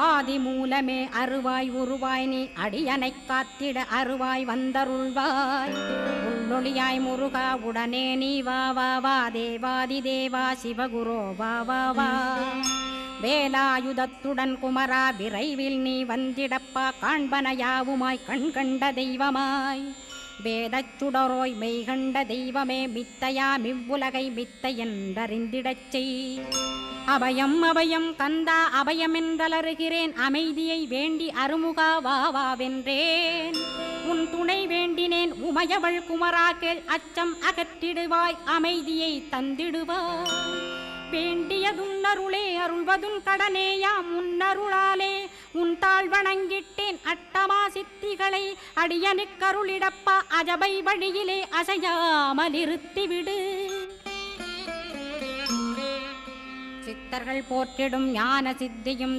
ஆதி மூலமே அருவாய் உருவாய் நீ அடியனைக் காத்திட அருவாய் வந்தருள்வாய் உள்ளொளியாய் முருகா உடனே நீ வா வா வா தேவாதி தேவா சிவகுரோ வா வா வா வேலாயுதத்துடன் குமரா விரைவில் நீ வந்திடப்பா காண்பன யாவுமாய் கண் கண்ட தெய்வமாய் வேதச் சுடரோய் மெய்கண்ட தெய்வமே மித்தையா மிவ்வுலகை மித்தை என்றறிந்திடச் செய் அபயம் அபயம் கந்தா அபயமென்றலறுகிறேன் அமைதியை வேண்டி அருமுகா வா வா வென்றேன் உன் துணை வேண்டினேன் உமையவள் குமரா கேள் அச்சம் அகற்றிடுவாய் அமைதியை தந்திடுவாய் வேண்டியதும் அருளே அருள்வதும் கடனேயாம் உன்னருளாலே உன் தாழ் வணங்கிட்டேன் அட்டமா சித்திகளை அடியனுக்கருளிடப்பா அஜபை வழியிலே அசையாமல் இருத்திவிடு சித்தர்கள் போற்றிடும் ஞான சித்தியும்